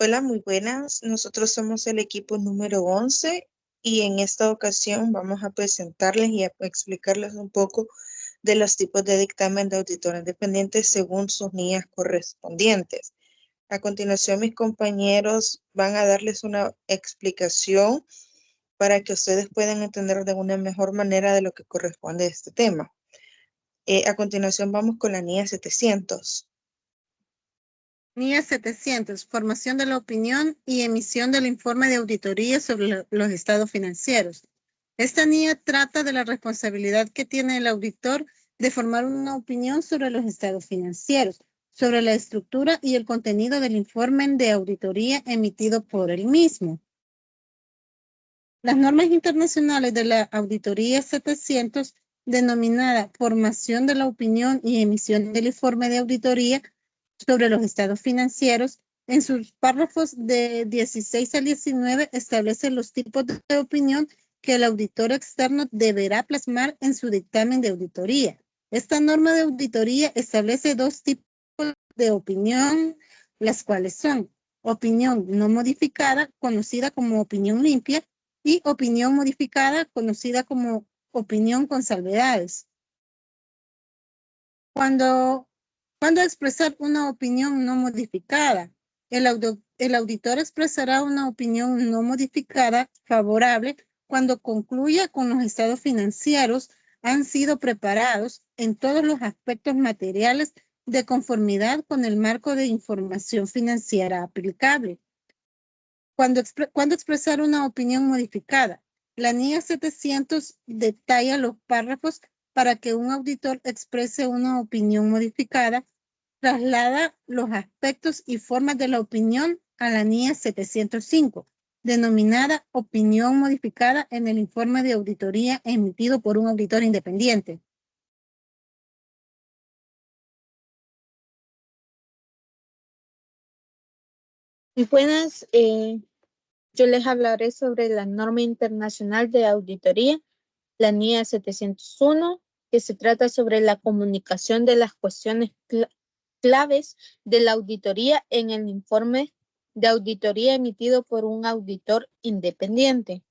Hola, muy buenas. Nosotros somos el equipo número 11 y en esta ocasión vamos a presentarles y a explicarles un poco de los tipos de dictamen de auditor independiente según sus NIAs correspondientes. A continuación, mis compañeros van a darles una explicación para que ustedes puedan entender de una mejor manera de lo que corresponde a este tema. A continuación, vamos con la NIA 700. NIA 700, formación de la opinión y emisión del informe de auditoría sobre los estados financieros. Esta NIA trata de la responsabilidad que tiene el auditor de formar una opinión sobre los estados financieros, sobre la estructura y el contenido del informe de auditoría emitido por él mismo. Las normas internacionales de la Auditoría 700, denominada Formación de la Opinión y Emisión del Informe de Auditoría sobre los estados financieros, en sus párrafos de 16 al 19 establece los tipos de opinión que el auditor externo deberá plasmar en su dictamen de auditoría. Esta norma de auditoría establece dos tipos de opinión, las cuales son opinión no modificada, conocida como opinión limpia, y opinión modificada, conocida como opinión con salvedades. Cuando expresar una opinión no modificada, el auditor expresará una opinión no modificada favorable cuando concluya con los estados financieros han sido preparados en todos los aspectos materiales de conformidad con el marco de información financiera aplicable. Cuando expresar una opinión modificada, la NIA 700 detalla los párrafos para que un auditor exprese una opinión modificada, traslada los aspectos y formas de la opinión a la NIA 705, denominada opinión modificada en el informe de auditoría emitido por un auditor independiente. Buenas, yo les hablaré sobre la norma internacional de auditoría, la NIA 701, que se trata sobre la comunicación de las cuestiones claves de la auditoría en el informe de auditoría emitido por un auditor independiente.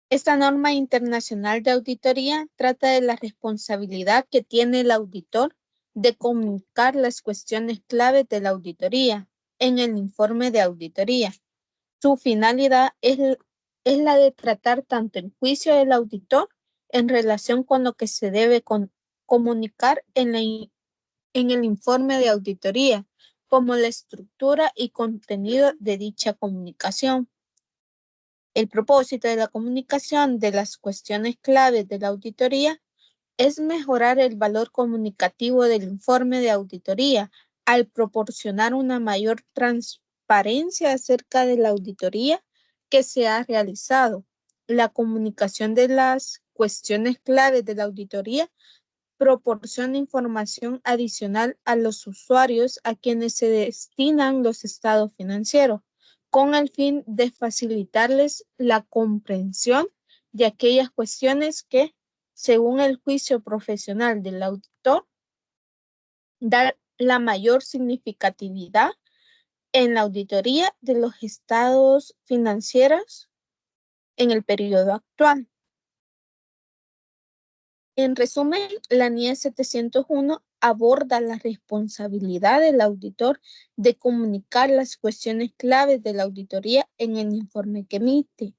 Esta norma internacional de auditoría trata de la responsabilidad que tiene el auditor de comunicar las cuestiones claves de la auditoría en el informe de auditoría. Su finalidad es la de tratar tanto el juicio del auditor en relación con lo que se debe comunicar en el informe de auditoría, como la estructura y contenido de dicha comunicación. El propósito de la comunicación de las cuestiones claves de la auditoría es mejorar el valor comunicativo del informe de auditoría al proporcionar una mayor transparencia acerca de la auditoría que se ha realizado. La comunicación de las cuestiones claves de la auditoría proporciona información adicional a los usuarios a quienes se destinan los estados financieros, con el fin de facilitarles la comprensión de aquellas cuestiones que, según el juicio profesional del auditor, da la mayor significatividad en la auditoría de los estados financieros en el periodo actual. En resumen, la NIE 701 aborda la responsabilidad del auditor de comunicar las cuestiones claves de la auditoría en el informe que emite.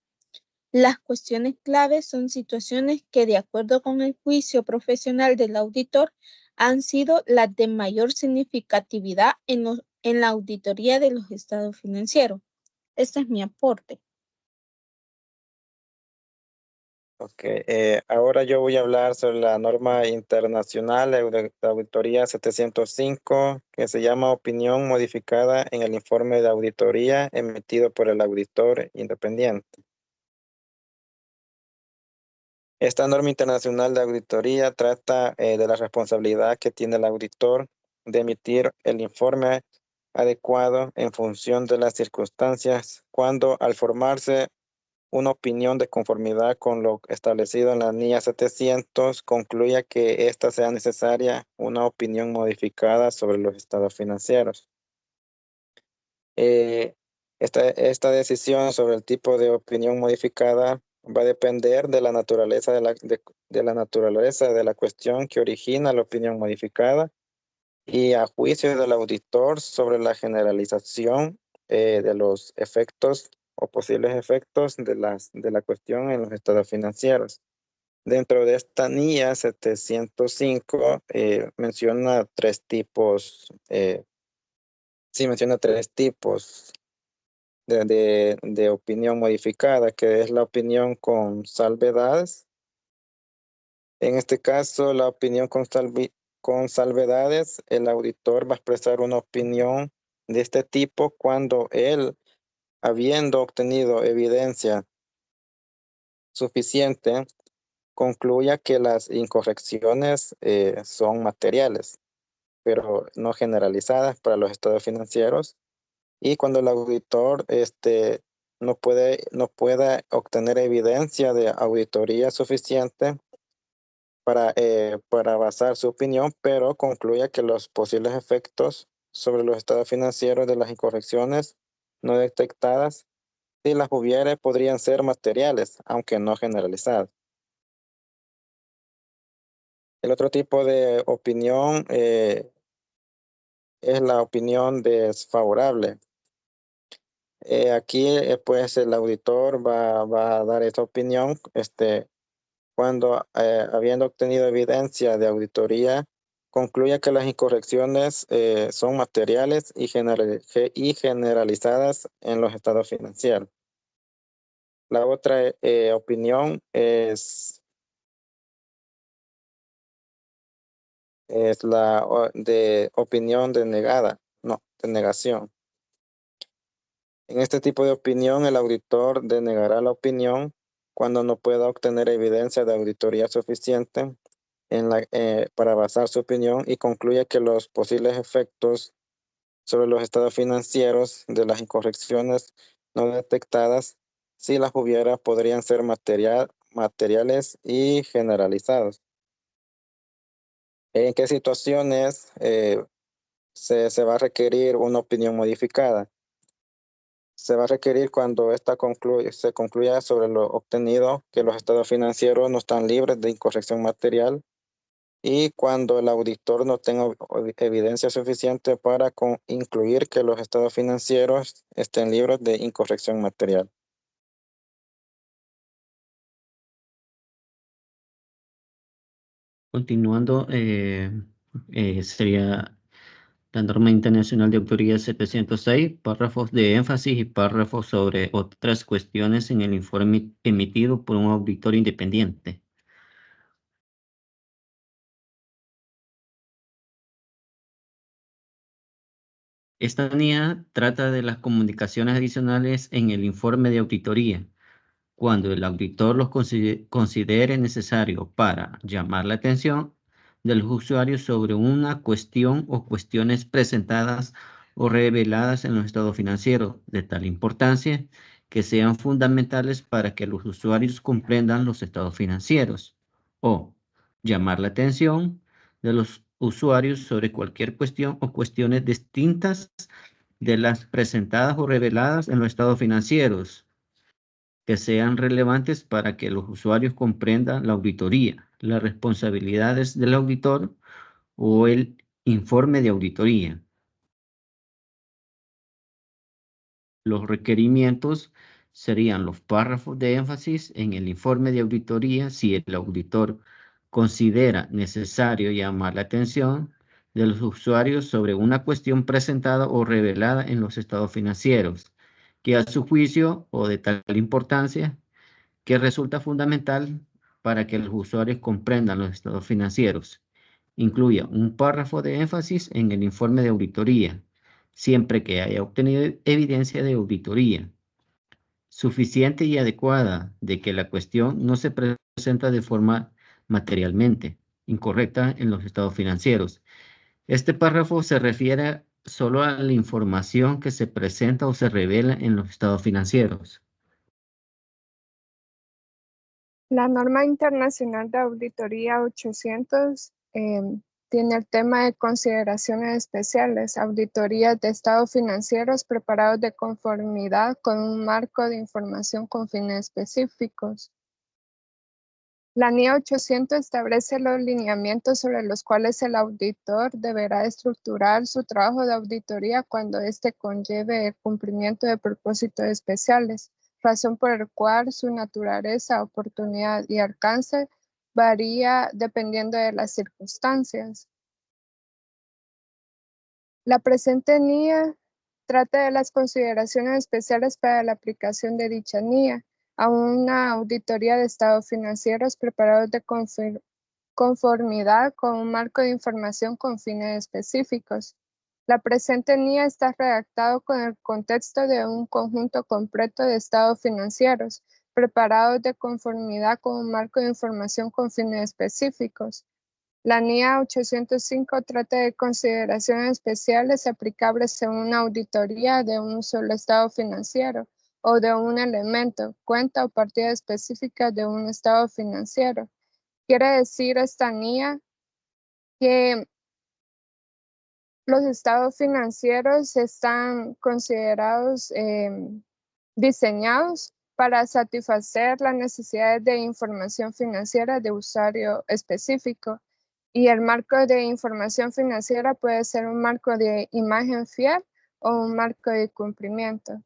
Las cuestiones claves son situaciones que, de acuerdo con el juicio profesional del auditor, han sido las de mayor significatividad en la auditoría de los estados financieros. Este es mi aporte. Ok, ahora yo voy a hablar sobre la norma internacional de auditoría 705, que se llama opinión modificada en el informe de auditoría emitido por el auditor independiente. Esta norma internacional de auditoría trata de la responsabilidad que tiene el auditor de emitir el informe adecuado en función de las circunstancias cuando al formarse una opinión de conformidad con lo establecido en la NIA 700, concluya que esta sea necesaria una opinión modificada sobre los estados financieros. Esta decisión sobre el tipo de opinión modificada va a depender de la naturaleza de la cuestión que origina la opinión modificada y a juicio del auditor sobre la generalización de los efectos o posibles efectos de la cuestión en los estados financieros. Dentro de esta NIA 705 menciona tres tipos de opinión modificada, que es la opinión con salvedades. En este caso, la opinión con salvedades, el auditor va a expresar una opinión de este tipo cuando él, habiendo obtenido evidencia suficiente, concluya que las incorrecciones son materiales, pero no generalizadas para los estados financieros. Y cuando el auditor no pueda obtener evidencia de auditoría suficiente para basar su opinión, pero concluya que los posibles efectos sobre los estados financieros de las incorrecciones no detectadas, si las hubiera, podrían ser materiales, aunque no generalizadas. El otro tipo de opinión es la opinión desfavorable. Aquí, pues, el auditor va a dar esta opinión cuando, habiendo obtenido evidencia de auditoría, concluya que las incorrecciones son materiales y generalizadas en los estados financieros. La otra opinión es la de opinión denegada, no, de negación. En este tipo de opinión, el auditor denegará la opinión cuando no pueda obtener evidencia de auditoría suficiente para basar su opinión y concluye que los posibles efectos sobre los estados financieros de las incorrecciones no detectadas, si las hubiera, podrían ser materiales y generalizados. ¿En qué situaciones se va a requerir una opinión modificada? Se va a requerir cuando se concluya sobre lo obtenido que los estados financieros no están libres de incorrección material y cuando el auditor no tenga evidencia suficiente para incluir que los estados financieros estén libres de incorrección material. Continuando, sería la norma internacional de auditoría 706, párrafos de énfasis y párrafos sobre otras cuestiones en el informe emitido por un auditor independiente. Esta NIA trata de las comunicaciones adicionales en el informe de auditoría, cuando el auditor los considere necesario para llamar la atención de los usuarios sobre una cuestión o cuestiones presentadas o reveladas en los estados financieros de tal importancia que sean fundamentales para que los usuarios comprendan los estados financieros, o llamar la atención de los usuarios sobre cualquier cuestión o cuestiones distintas de las presentadas o reveladas en los estados financieros que sean relevantes para que los usuarios comprendan la auditoría, las responsabilidades del auditor o el informe de auditoría. Los requerimientos serían los párrafos de énfasis en el informe de auditoría si el auditor considera necesario llamar la atención de los usuarios sobre una cuestión presentada o revelada en los estados financieros, que a su juicio o de tal importancia que resulta fundamental para que los usuarios comprendan los estados financieros. Incluya un párrafo de énfasis en el informe de auditoría, siempre que haya obtenido evidencia de auditoría suficiente y adecuada de que la cuestión no se presenta de forma materialmente incorrecta en los estados financieros. Este párrafo se refiere solo a la información que se presenta o se revela en los estados financieros. La norma internacional de auditoría 800 tiene el tema de consideraciones especiales, auditorías de estados financieros preparados de conformidad con un marco de información con fines específicos. La NIA 800 establece los lineamientos sobre los cuales el auditor deberá estructurar su trabajo de auditoría cuando éste conlleve el cumplimiento de propósitos especiales, razón por el cual su naturaleza, oportunidad y alcance varía dependiendo de las circunstancias. La presente NIA trata de las consideraciones especiales para la aplicación de dicha NIA a una auditoría de estados financieros preparados de conformidad con un marco de información con fines específicos. La presente NIA está redactado con el contexto de un conjunto completo de estados financieros preparados de conformidad con un marco de información con fines específicos. La NIA 805 trata de consideraciones especiales aplicables en una auditoría de un solo estado financiero o de un elemento, cuenta o partida específica de un estado financiero. Quiere decir esta NIA que los estados financieros están considerados, diseñados para satisfacer las necesidades de información financiera de usuario específico. Y el marco de información financiera puede ser un marco de imagen fiel o un marco de cumplimiento.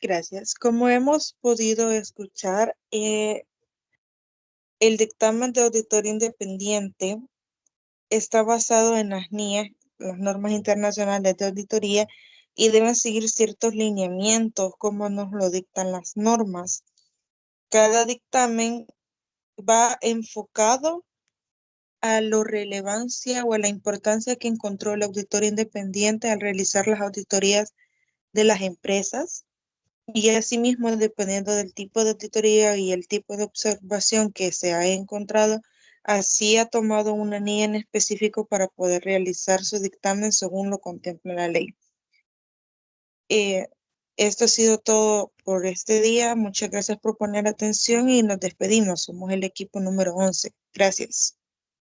Gracias. Como hemos podido escuchar, el dictamen de auditoría independiente está basado en las NIA, las normas internacionales de auditoría, y deben seguir ciertos lineamientos como nos lo dictan las normas. Cada dictamen va enfocado a la relevancia o a la importancia que encontró el auditor independiente al realizar las auditorías de las empresas. Y asimismo, dependiendo del tipo de auditoría y el tipo de observación que se ha encontrado, así ha tomado una NIA en específico para poder realizar su dictamen según lo contempla la ley. Esto ha sido todo por este día. Muchas gracias por poner atención y nos despedimos. Somos el equipo número 11. Gracias.